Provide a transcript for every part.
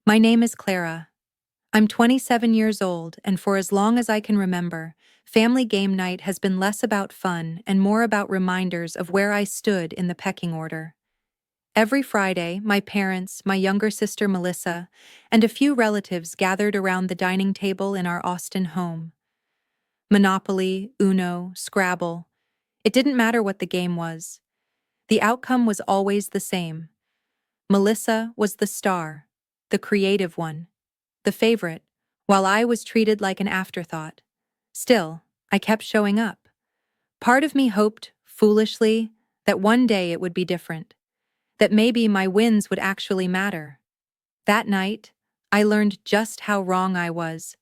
My name is Clara. I'm 27 years old, and for as long as I can remember, family game night has been less about fun and more about reminders of where I stood in the pecking order. Every Friday, my parents, my younger sister Melissa, and a few relatives gathered around the dining table in our Austin home. Monopoly, Uno, Scrabble. It didn't matter what the game was. The outcome was always the same. Melissa was the star, the creative one, the favorite, while I was treated like an afterthought. Still, I kept showing up. Part of me hoped, foolishly, that one day it would be different, that maybe my wins would actually matter. That night, I learned just how wrong I was.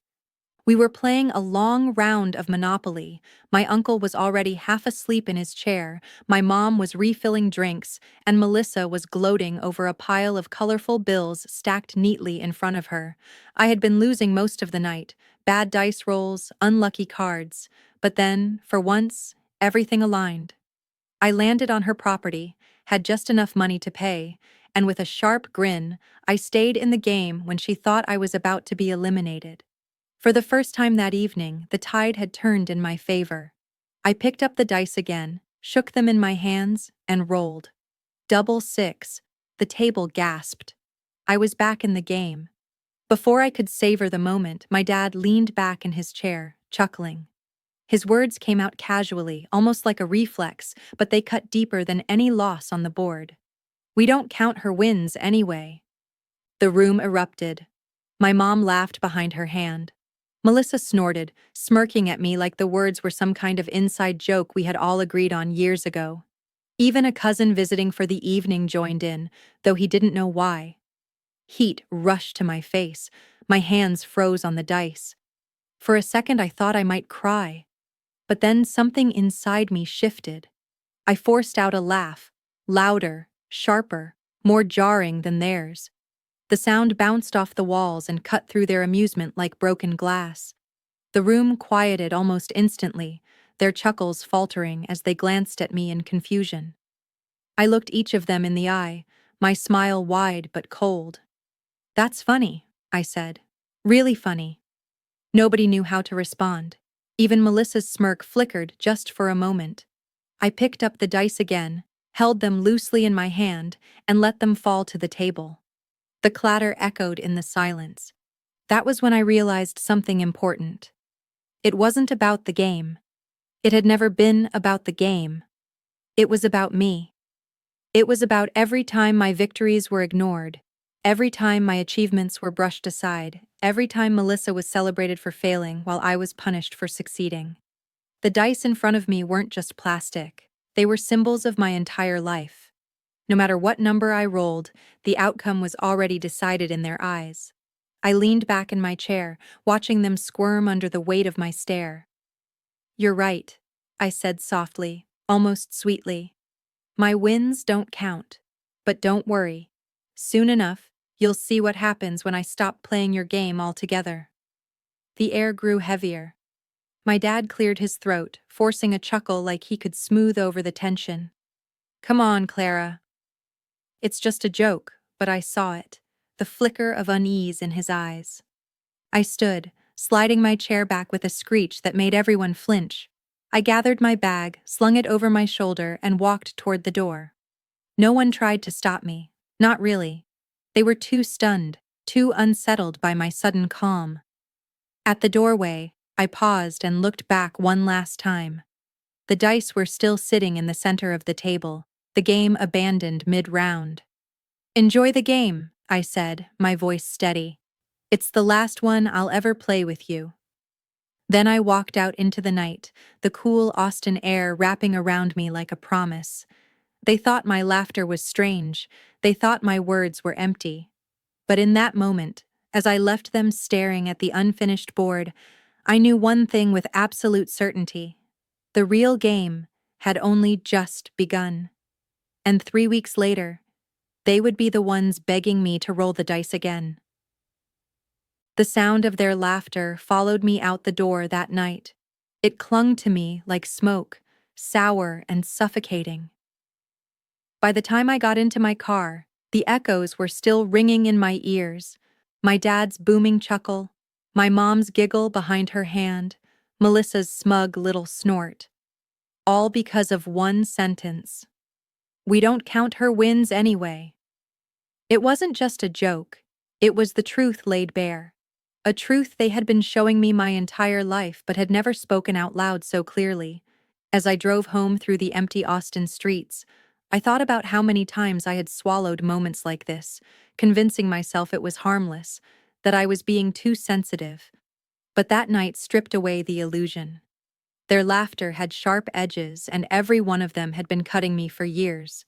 We were playing a long round of Monopoly. My uncle was already half asleep in his chair, my mom was refilling drinks, and Melissa was gloating over a pile of colorful bills stacked neatly in front of her. I had been losing most of the night, bad dice rolls, unlucky cards, but then, for once, everything aligned. I landed on her property, had just enough money to pay, and with a sharp grin, I stayed in the game when she thought I was about to be eliminated. For the first time that evening, the tide had turned in my favor. I picked up the dice again, shook them in my hands, and rolled. Double six. The table gasped. I was back in the game. Before I could savor the moment, my dad leaned back in his chair, chuckling. His words came out casually, almost like a reflex, but they cut deeper than any loss on the board. "We don't count her wins anyway." The room erupted. My mom laughed behind her hand. Melissa snorted, smirking at me like the words were some kind of inside joke we had all agreed on years ago. Even a cousin visiting for the evening joined in, though he didn't know why. Heat rushed to my face. My hands froze on the dice. For a second I thought I might cry. But then something inside me shifted. I forced out a laugh, louder, sharper, more jarring than theirs. The sound bounced off the walls and cut through their amusement like broken glass. The room quieted almost instantly, their chuckles faltering as they glanced at me in confusion. I looked each of them in the eye, my smile wide but cold. "That's funny," I said. "Really funny." Nobody knew how to respond. Even Melissa's smirk flickered just for a moment. I picked up the dice again, held them loosely in my hand, and let them fall to the table. The clatter echoed in the silence. That was when I realized something important. It wasn't about the game. It had never been about the game. It was about me. It was about every time my victories were ignored, every time my achievements were brushed aside, every time Melissa was celebrated for failing while I was punished for succeeding. The dice in front of me weren't just plastic. They were symbols of my entire life. No matter what number I rolled, the outcome was already decided in their eyes. I leaned back in my chair, watching them squirm under the weight of my stare. "You're right," I said softly, almost sweetly. "My wins don't count. But don't worry. Soon enough, you'll see what happens when I stop playing your game altogether." The air grew heavier. My dad cleared his throat, forcing a chuckle like he could smooth over the tension. "Come on, Clara." "It's just a joke," but I saw it, the flicker of unease in his eyes. I stood, sliding my chair back with a screech that made everyone flinch. I gathered my bag, slung it over my shoulder, and walked toward the door. No one tried to stop me. Not really. They were too stunned, too unsettled by my sudden calm. At the doorway, I paused and looked back one last time. The dice were still sitting in the center of the table, the game abandoned mid-round. "Enjoy the game," I said, my voice steady. "It's the last one I'll ever play with you." Then I walked out into the night, the cool Austin air wrapping around me like a promise. They thought my laughter was strange. They thought my words were empty. But in that moment, as I left them staring at the unfinished board, I knew one thing with absolute certainty. The real game had only just begun. And 3 weeks later, they would be the ones begging me to roll the dice again. The sound of their laughter followed me out the door that night. It clung to me like smoke, sour and suffocating. By the time I got into my car, the echoes were still ringing in my ears. My dad's booming chuckle, my mom's giggle behind her hand, Melissa's smug little snort. All because of one sentence. We don't count her wins anyway. It wasn't just a joke. It was the truth laid bare. A truth they had been showing me my entire life but had never spoken out loud so clearly. As I drove home through the empty Austin streets, I thought about how many times I had swallowed moments like this, convincing myself it was harmless, that I was being too sensitive. But that night stripped away the illusion. Their laughter had sharp edges, and every one of them had been cutting me for years.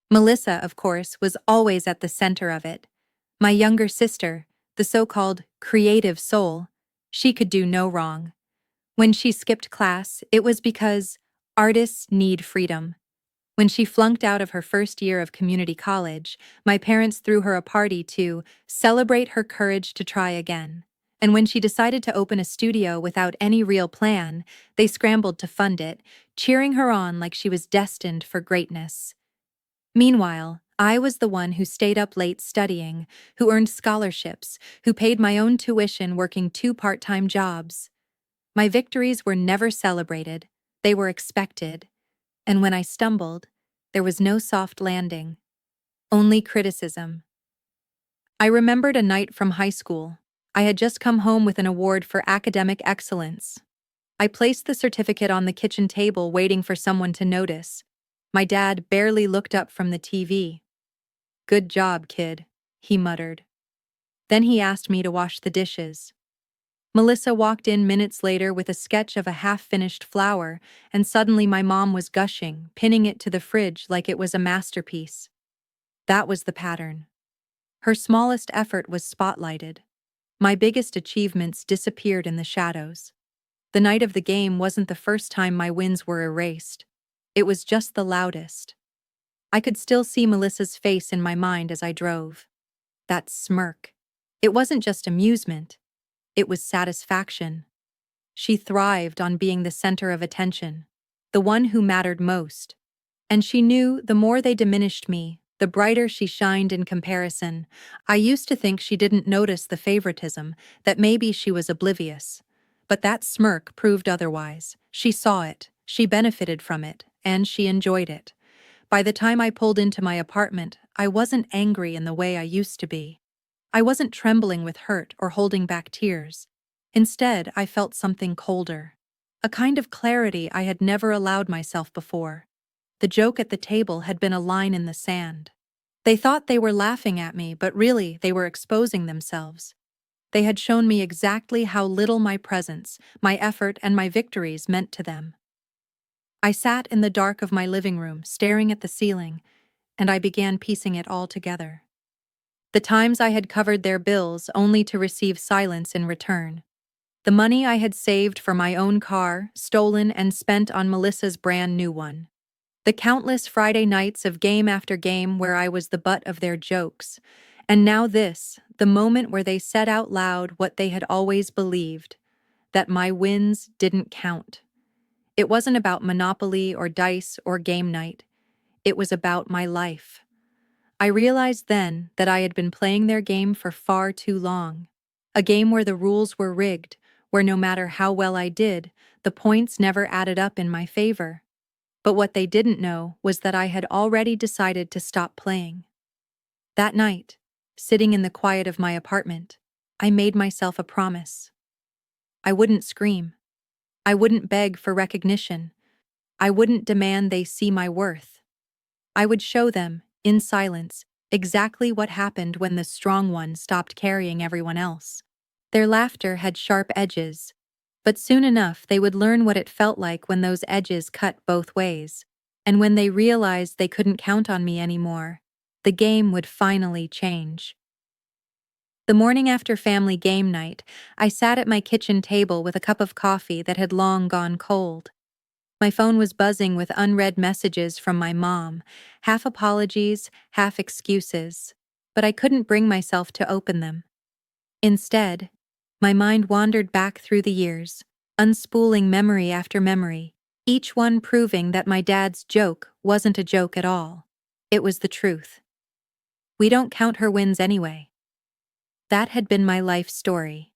Melissa, of course, was always at the center of it. My younger sister, the so-called creative soul, she could do no wrong. When she skipped class, it was because artists need freedom. When she flunked out of her first year of community college, my parents threw her a party to celebrate her courage to try again. And when she decided to open a studio without any real plan, they scrambled to fund it, cheering her on like she was destined for greatness. Meanwhile, I was the one who stayed up late studying, who earned scholarships, who paid my own tuition working 2 part-time jobs. My victories were never celebrated, they were expected. And when I stumbled, there was no soft landing, only criticism. I remembered a night from high school. I had just come home with an award for academic excellence. I placed the certificate on the kitchen table waiting for someone to notice. My dad barely looked up from the TV. "Good job, kid," he muttered. Then he asked me to wash the dishes. Melissa walked in minutes later with a sketch of a half-finished flower, and suddenly my mom was gushing, pinning it to the fridge like it was a masterpiece. That was the pattern. Her smallest effort was spotlighted. My biggest achievements disappeared in the shadows. The night of the game wasn't the first time my wins were erased. It was just the loudest. I could still see Melissa's face in my mind as I drove. That smirk. It wasn't just amusement. It was satisfaction. She thrived on being the center of attention, the one who mattered most. And she knew the more they diminished me, the brighter she shined in comparison. I used to think she didn't notice the favoritism, that maybe she was oblivious. But that smirk proved otherwise. She saw it, she benefited from it, and she enjoyed it. By the time I pulled into my apartment, I wasn't angry in the way I used to be. I wasn't trembling with hurt or holding back tears. Instead, I felt something colder. A kind of clarity I had never allowed myself before. The joke at the table had been a line in the sand. They thought they were laughing at me, but really they were exposing themselves. They had shown me exactly how little my presence, my effort, and my victories meant to them. I sat in the dark of my living room, staring at the ceiling, and I began piecing it all together. The times I had covered their bills only to receive silence in return. The money I had saved for my own car, stolen and spent on Melissa's brand new one. The countless Friday nights of game after game where I was the butt of their jokes. And now this, the moment where they said out loud what they had always believed, that my wins didn't count. It wasn't about Monopoly or dice or game night. It was about my life. I realized then that I had been playing their game for far too long. A game where the rules were rigged, where no matter how well I did, the points never added up in my favor. But what they didn't know was that I had already decided to stop playing. That night, sitting in the quiet of my apartment, I made myself a promise. I wouldn't scream. I wouldn't beg for recognition. I wouldn't demand they see my worth. I would show them, in silence, exactly what happened when the strong one stopped carrying everyone else. Their laughter had sharp edges, but soon enough they would learn what it felt like when those edges cut both ways. And when they realized they couldn't count on me anymore, the game would finally change. The morning after family game night, I sat at my kitchen table with a cup of coffee that had long gone cold. My phone was buzzing with unread messages from my mom, half apologies, half excuses, but I couldn't bring myself to open them. Instead, my mind wandered back through the years, unspooling memory after memory, each one proving that my dad's joke wasn't a joke at all. It was the truth. We don't count her wins anyway. That had been my life story.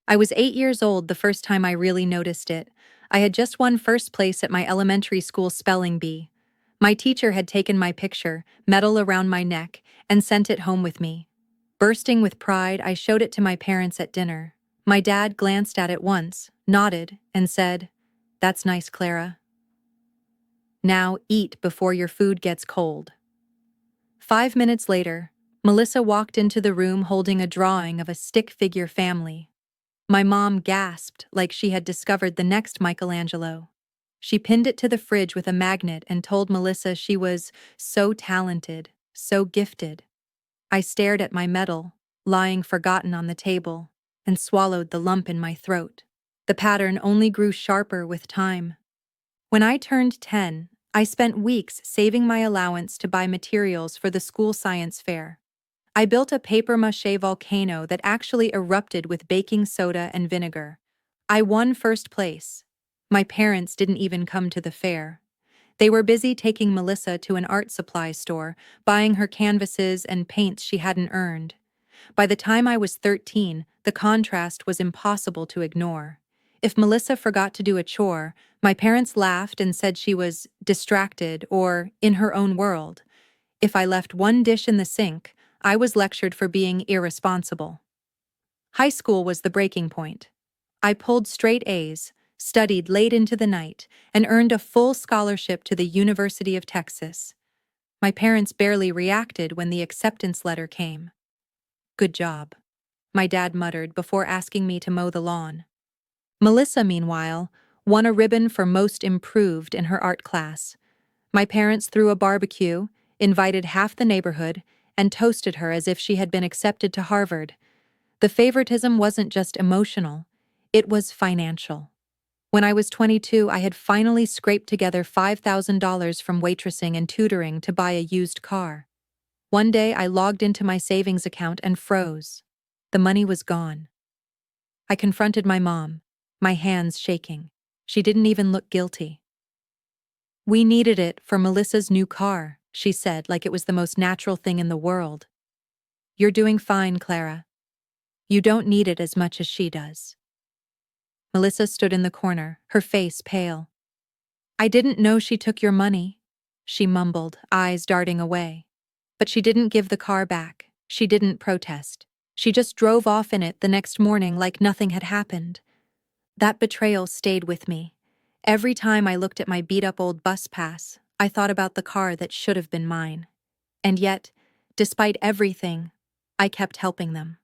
I was 8 years old the first time I really noticed it. I had just won first place at my elementary school spelling bee. My teacher had taken my picture, medal around my neck, and sent it home with me. Bursting with pride, I showed it to my parents at dinner. My dad glanced at it once, nodded, and said, "That's nice, Clara. Now eat before your food gets cold." 5 minutes later, Melissa walked into the room holding a drawing of a stick figure family. My mom gasped like she had discovered the next Michelangelo. She pinned it to the fridge with a magnet and told Melissa she was so talented, so gifted. I stared at my medal, lying forgotten on the table, and swallowed the lump in my throat. The pattern only grew sharper with time. When I turned 10, I spent weeks saving my allowance to buy materials for the school science fair. I built a papier-mâché volcano that actually erupted with baking soda and vinegar. I won first place. My parents didn't even come to the fair. They were busy taking Melissa to an art supply store, buying her canvases and paints she hadn't earned. By the time I was 13, the contrast was impossible to ignore. If Melissa forgot to do a chore, my parents laughed and said she was distracted or in her own world. If I left one dish in the sink, I was lectured for being irresponsible. High school was the breaking point. I pulled straight A's, studied late into the night, and earned a full scholarship to the University of Texas. My parents barely reacted when the acceptance letter came. "Good job," my dad muttered before asking me to mow the lawn. Melissa, meanwhile, won a ribbon for most improved in her art class. My parents threw a barbecue, invited half the neighborhood, and toasted her as if she had been accepted to Harvard. The favoritism wasn't just emotional, it was financial. When I was 22, I had finally scraped together $5,000 from waitressing and tutoring to buy a used car. One day, I logged into my savings account and froze. The money was gone. I confronted my mom, my hands shaking. She didn't even look guilty. "We needed it for Melissa's new car," she said like it was the most natural thing in the world. "You're doing fine, Clara. You don't need it as much as she does." Melissa stood in the corner, her face pale. "I didn't know she took your money," she mumbled, eyes darting away. But she didn't give the car back. She didn't protest. She just drove off in it the next morning like nothing had happened. That betrayal stayed with me. Every time I looked at my beat-up old bus pass, I thought about the car that should have been mine. And yet, despite everything, I kept helping them.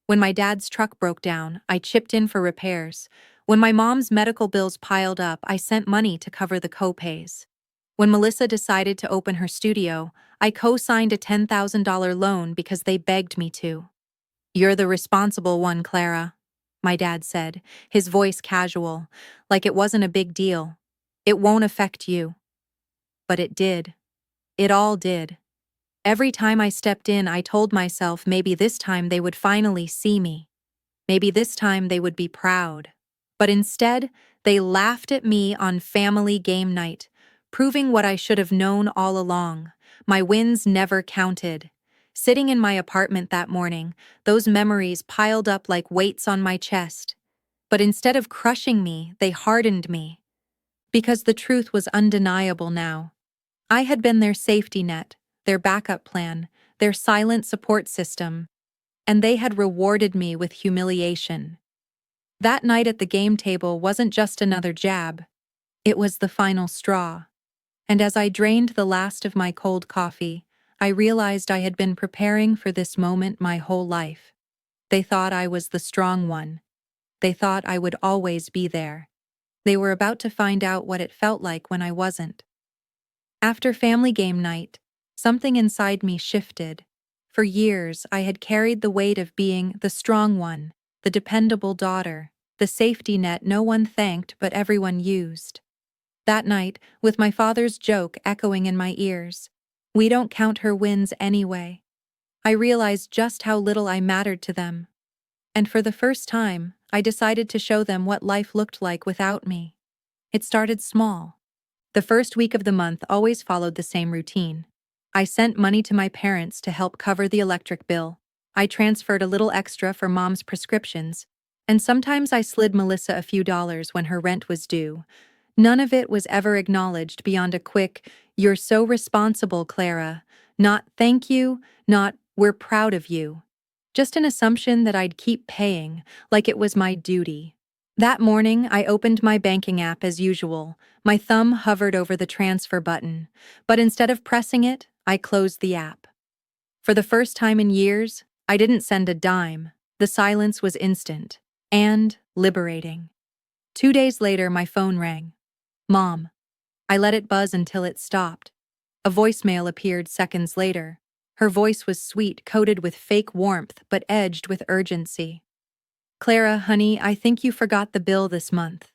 When my dad's truck broke down, I chipped in for repairs. When my mom's medical bills piled up, I sent money to cover the co-pays. When Melissa decided to open her studio, I co-signed a $10,000 loan because they begged me to. "You're the responsible one, Clara," my dad said, his voice casual, like it wasn't a big deal. "It won't affect you." But it did. It all did. Every time I stepped in, I told myself maybe this time they would finally see me. Maybe this time they would be proud. But instead, they laughed at me on family game night, proving what I should have known all along. My wins never counted. Sitting in my apartment that morning, those memories piled up like weights on my chest. But instead of crushing me, they hardened me. Because the truth was undeniable now. I had been their safety net, their backup plan, their silent support system, and they had rewarded me with humiliation. That night at the game table wasn't just another jab. It was the final straw. And as I drained the last of my cold coffee, I realized I had been preparing for this moment my whole life. They thought I was the strong one. They thought I would always be there. They were about to find out what it felt like when I wasn't. After family game night, something inside me shifted. For years, I had carried the weight of being the strong one, the dependable daughter, the safety net no one thanked but everyone used. That night, with my father's joke echoing in my ears, "We don't count her wins anyway," I realized just how little I mattered to them. And for the first time, I decided to show them what life looked like without me. It started small. The first week of the month always followed the same routine. I sent money to my parents to help cover the electric bill. I transferred a little extra for Mom's prescriptions, and sometimes I slid Melissa a few dollars when her rent was due. None of it was ever acknowledged beyond a quick, "You're so responsible, Clara." Not "thank you," not "we're proud of you." Just an assumption that I'd keep paying, like it was my duty. That morning, I opened my banking app as usual. My thumb hovered over the transfer button, but instead of pressing it, I closed the app. For the first time in years, I didn't send a dime. The silence was instant and liberating. 2 days later, my phone rang. Mom. I let it buzz until it stopped. A voicemail appeared seconds later. Her voice was sweet, coated with fake warmth, but edged with urgency. "Clara, honey, I think you forgot the bill this month."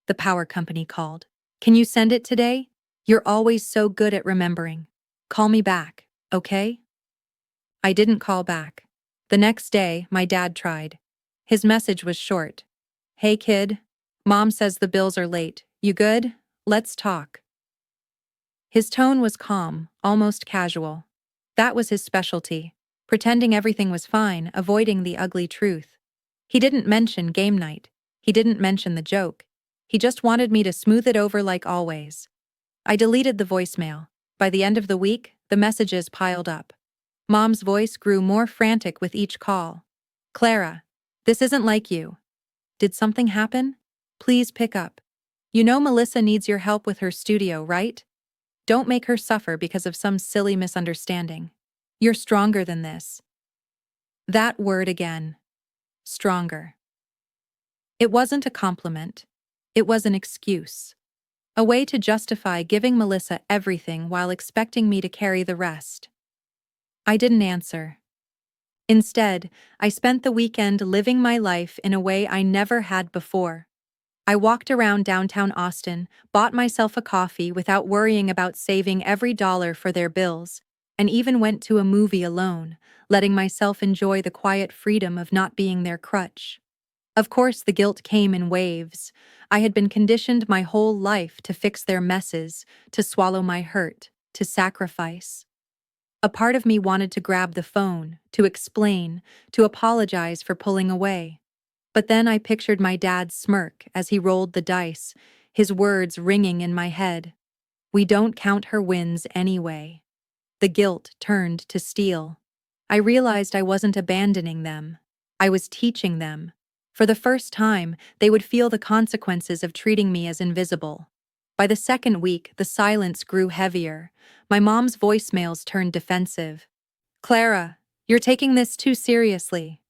The power company called. "Can you send it today? You're always so good at remembering. Call me back, okay?" I didn't call back. The next day, my dad tried. His message was short. "Hey kid, Mom says the bills are late. You good? Let's talk." His tone was calm, almost casual. That was his specialty, pretending everything was fine, avoiding the ugly truth. He didn't mention game night. He didn't mention the joke. He just wanted me to smooth it over like always. I deleted the voicemail. By the end of the week, the messages piled up. Mom's voice grew more frantic with each call. "Clara, this isn't like you. Did something happen? Please pick up. You know Melissa needs your help with her studio, right? Don't make her suffer because of some silly misunderstanding. You're stronger than this." That word again. Stronger. It wasn't a compliment. It was an excuse. A way to justify giving Melissa everything while expecting me to carry the rest. I didn't answer. Instead, I spent the weekend living my life in a way I never had before. I walked around downtown Austin, bought myself a coffee without worrying about saving every dollar for their bills, and even went to a movie alone, letting myself enjoy the quiet freedom of not being their crutch. Of course, the guilt came in waves. I had been conditioned my whole life to fix their messes, to swallow my hurt, to sacrifice. A part of me wanted to grab the phone, to explain, to apologize for pulling away. But then I pictured my dad's smirk as he rolled the dice, his words ringing in my head. "We don't count her wins anyway." The guilt turned to steel. I realized I wasn't abandoning them. I was teaching them. For the first time, they would feel the consequences of treating me as invisible. By the second week, the silence grew heavier. My mom's voicemails turned defensive. "Clara, you're taking this too seriously.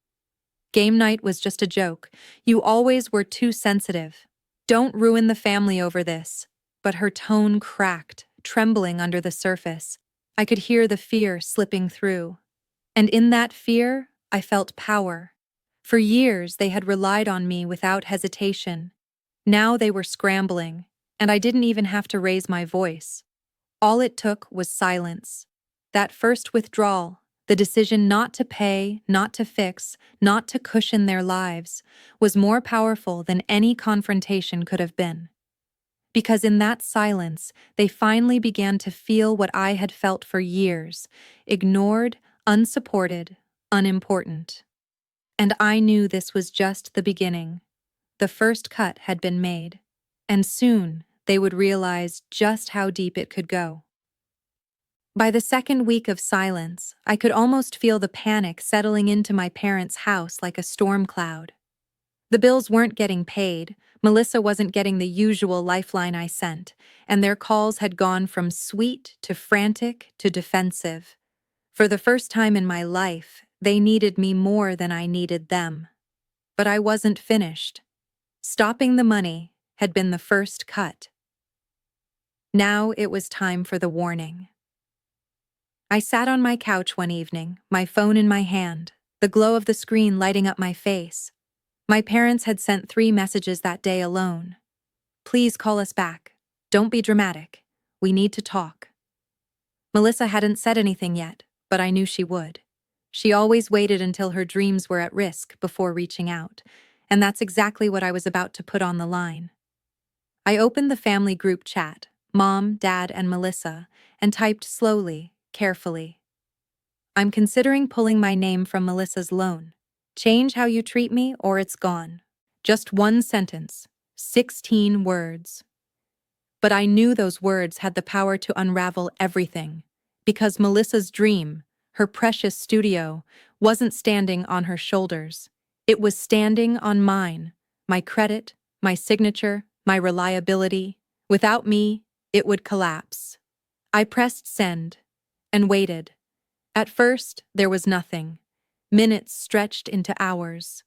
Game night was just a joke. You always were too sensitive. Don't ruin the family over this." But her tone cracked, trembling under the surface. I could hear the fear slipping through. And in that fear, I felt power. For years, they had relied on me without hesitation. Now they were scrambling, and I didn't even have to raise my voice. All it took was silence. That first withdrawal, the decision not to pay, not to fix, not to cushion their lives, was more powerful than any confrontation could have been. Because in that silence, they finally began to feel what I had felt for years: ignored, unsupported, unimportant. And I knew this was just the beginning. The first cut had been made, and soon they would realize just how deep it could go. By the second week of silence, I could almost feel the panic settling into my parents' house like a storm cloud. The bills weren't getting paid, Melissa wasn't getting the usual lifeline I sent, and their calls had gone from sweet to frantic to defensive. For the first time in my life, they needed me more than I needed them. But I wasn't finished. Stopping the money had been the first cut. Now it was time for the warning. I sat on my couch one evening, my phone in my hand, the glow of the screen lighting up my face. My parents had sent 3 messages that day alone. "Please call us back. Don't be dramatic. We need to talk." Melissa hadn't said anything yet, but I knew she would. She always waited until her dreams were at risk before reaching out, and that's exactly what I was about to put on the line. I opened the family group chat, Mom, Dad, and Melissa, and typed slowly, carefully. I'm considering pulling my name from Melissa's loan. Change how you treat me or it's gone. Just one sentence. 16 words. But I knew those words had the power to unravel everything. Because Melissa's dream, her precious studio, wasn't standing on her shoulders. It was standing on mine. My credit, my signature, my reliability. Without me, it would collapse. I pressed send and waited. At first, there was nothing. Minutes stretched into hours.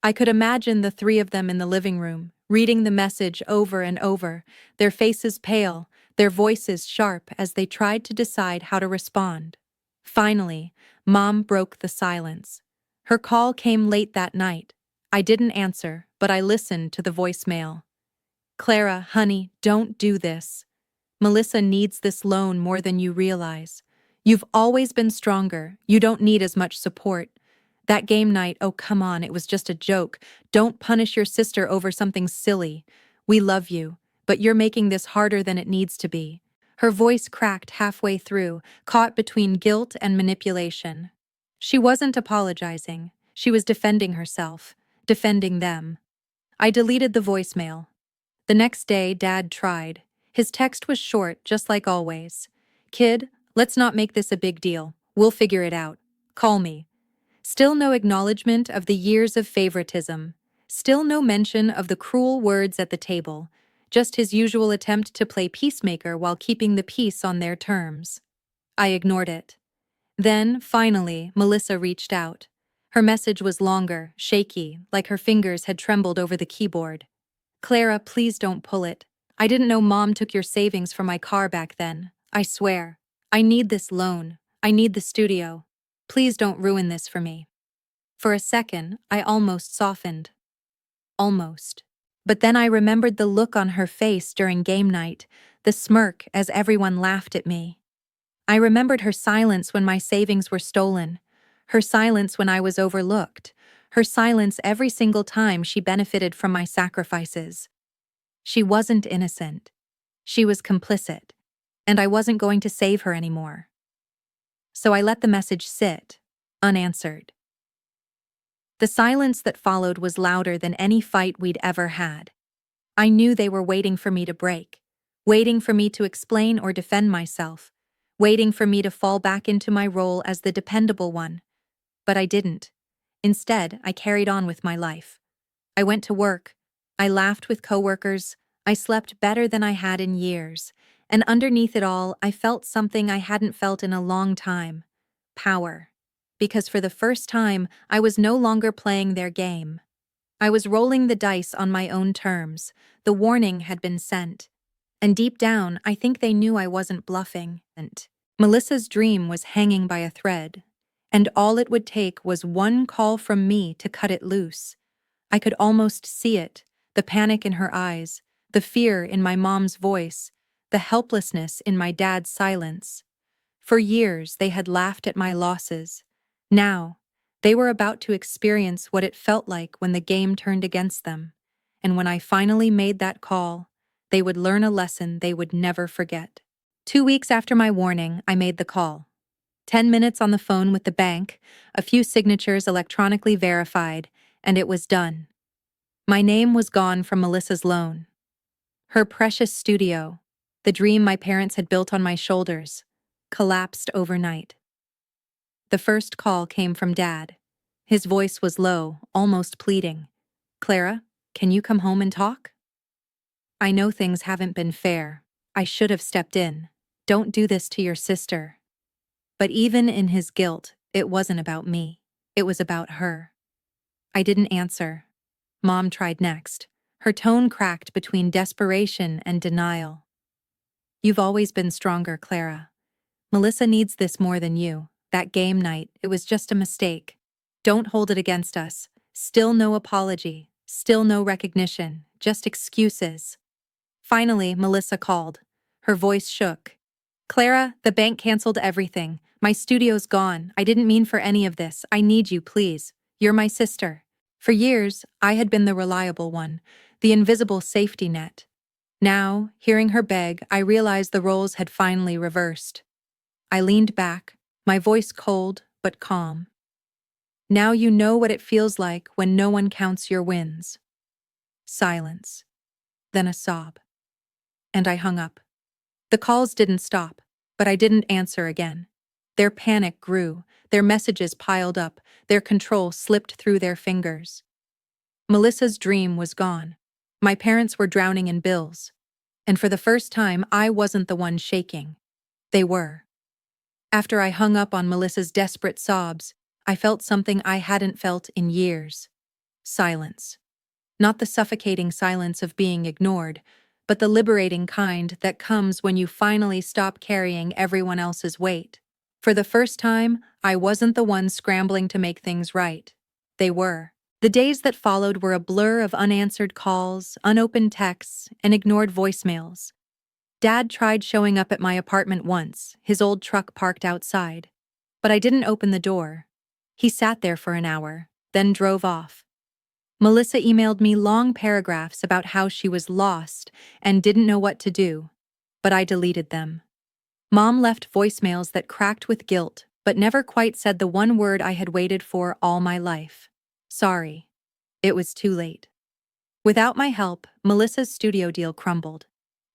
I could imagine the three of them in the living room, reading the message over and over, their faces pale, their voices sharp as they tried to decide how to respond. Finally, Mom broke the silence. Her call came late that night. I didn't answer, but I listened to the voicemail. "Clara, honey, don't do this. Melissa needs this loan more than you realize. You've always been stronger. You don't need as much support. That game night, oh come on, it was just a joke. Don't punish your sister over something silly. We love you, but you're making this harder than it needs to be." Her voice cracked halfway through, caught between guilt and manipulation. She wasn't apologizing. She was defending herself, defending them. I deleted the voicemail. The next day, Dad tried. His text was short, just like always. "Kid, let's not make this a big deal. We'll figure it out. Call me." Still no acknowledgement of the years of favoritism. Still no mention of the cruel words at the table. Just his usual attempt to play peacemaker while keeping the peace on their terms. I ignored it. Then, finally, Melissa reached out. Her message was longer, shaky, like her fingers had trembled over the keyboard. "Clara, please don't pull it. I didn't know Mom took your savings for my car back then. I swear. I need this loan. I need the studio. Please don't ruin this for me." For a second, I almost softened. Almost. But then I remembered the look on her face during game night, the smirk as everyone laughed at me. I remembered her silence when my savings were stolen, her silence when I was overlooked, her silence every single time she benefited from my sacrifices. She wasn't innocent. She was complicit, and I wasn't going to save her anymore. So I let the message sit, unanswered. The silence that followed was louder than any fight we'd ever had. I knew they were waiting for me to break, waiting for me to explain or defend myself, waiting for me to fall back into my role as the dependable one. But I didn't. Instead, I carried on with my life. I went to work. I laughed with coworkers. I slept better than I had in years. And underneath it all, I felt something I hadn't felt in a long time. Power. Because for the first time, I was no longer playing their game. I was rolling the dice on my own terms. The warning had been sent. And deep down, I think they knew I wasn't bluffing. And Melissa's dream was hanging by a thread. And all it would take was one call from me to cut it loose. I could almost see it, the panic in her eyes, the fear in my mom's voice, the helplessness in my dad's silence. For years, they had laughed at my losses. Now, they were about to experience what it felt like when the game turned against them. And when I finally made that call, they would learn a lesson they would never forget. 2 weeks after my warning, I made the call. 10 minutes on the phone with the bank, a few signatures electronically verified, and it was done. My name was gone from Melissa's loan. Her precious studio, the dream my parents had built on my shoulders, collapsed overnight. The first call came from Dad. His voice was low, almost pleading. "Clara, can you come home and talk? I know things haven't been fair. I should have stepped in. Don't do this to your sister." But even in his guilt, it wasn't about me. It was about her. I didn't answer. Mom tried next. Her tone cracked between desperation and denial. "You've always been stronger, Clara. Melissa needs this more than you. That game night, it was just a mistake. Don't hold it against us. Still no apology. Still no recognition. Just excuses." Finally, Melissa called. Her voice shook. "Clara, the bank canceled everything. My studio's gone. I didn't mean for any of this. I need you, please. You're my sister." For years, I had been the reliable one, the invisible safety net. Now, hearing her beg, I realized the roles had finally reversed. I leaned back, my voice cold, but calm. Now you know what it feels like when no one counts your wins. Silence. Then a sob. And I hung up. The calls didn't stop, but I didn't answer again. Their panic grew, their messages piled up, their control slipped through their fingers. Melissa's dream was gone. My parents were drowning in bills. And for the first time, I wasn't the one shaking. They were. After I hung up on Melissa's desperate sobs, I felt something I hadn't felt in years. Silence. Not the suffocating silence of being ignored, but the liberating kind that comes when you finally stop carrying everyone else's weight. For the first time, I wasn't the one scrambling to make things right. They were. The days that followed were a blur of unanswered calls, unopened texts, and ignored voicemails. Dad tried showing up at my apartment once, his old truck parked outside. But I didn't open the door. He sat there for an hour, then drove off. Melissa emailed me long paragraphs about how she was lost and didn't know what to do, but I deleted them. Mom left voicemails that cracked with guilt, but never quite said the one word I had waited for all my life. Sorry. It was too late. Without my help, Melissa's studio deal crumbled.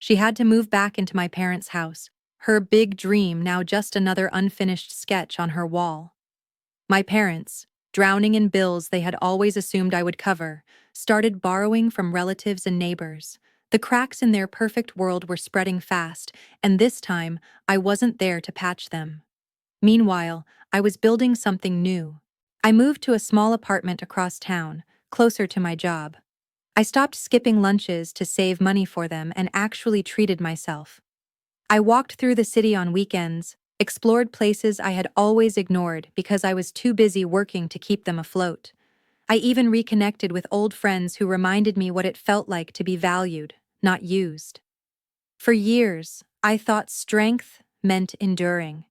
She had to move back into my parents' house, her big dream now just another unfinished sketch on her wall. My parents, drowning in bills they had always assumed I would cover, started borrowing from relatives and neighbors. The cracks in their perfect world were spreading fast, and this time, I wasn't there to patch them. Meanwhile, I was building something new. I moved to a small apartment across town, closer to my job. I stopped skipping lunches to save money for them and actually treated myself. I walked through the city on weekends, explored places I had always ignored because I was too busy working to keep them afloat. I even reconnected with old friends who reminded me what it felt like to be valued, not used. For years, I thought strength meant enduring.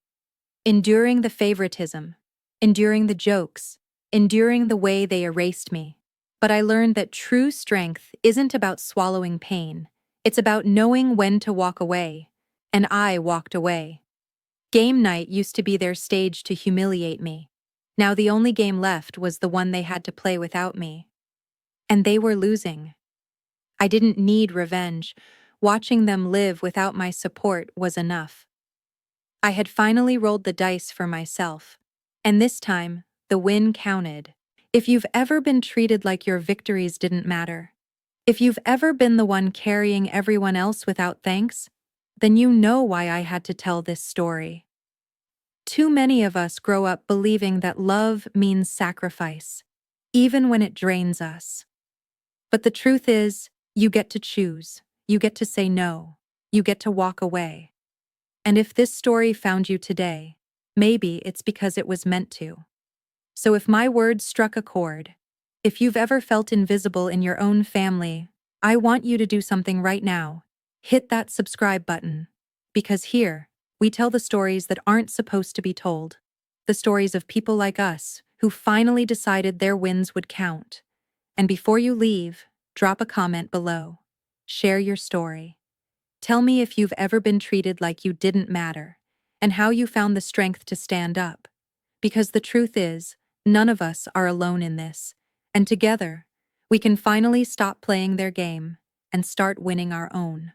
Enduring the favoritism, enduring the jokes, enduring the way they erased me. But I learned that true strength isn't about swallowing pain. It's about knowing when to walk away. And I walked away. Game night used to be their stage to humiliate me. Now the only game left was the one they had to play without me. And they were losing. I didn't need revenge. Watching them live without my support was enough. I had finally rolled the dice for myself. And this time, the win counted. If you've ever been treated like your victories didn't matter, if you've ever been the one carrying everyone else without thanks, then you know why I had to tell this story. Too many of us grow up believing that love means sacrifice, even when it drains us. But the truth is, you get to choose, you get to say no, you get to walk away. And if this story found you today, maybe it's because it was meant to. So if my words struck a chord, if you've ever felt invisible in your own family, I want you to do something right now. Hit that subscribe button. Because here, we tell the stories that aren't supposed to be told. The stories of people like us who finally decided their wins would count. And before you leave, drop a comment below. Share your story. Tell me if you've ever been treated like you didn't matter, and how you found the strength to stand up. Because the truth is, none of us are alone in this, and together, we can finally stop playing their game and start winning our own.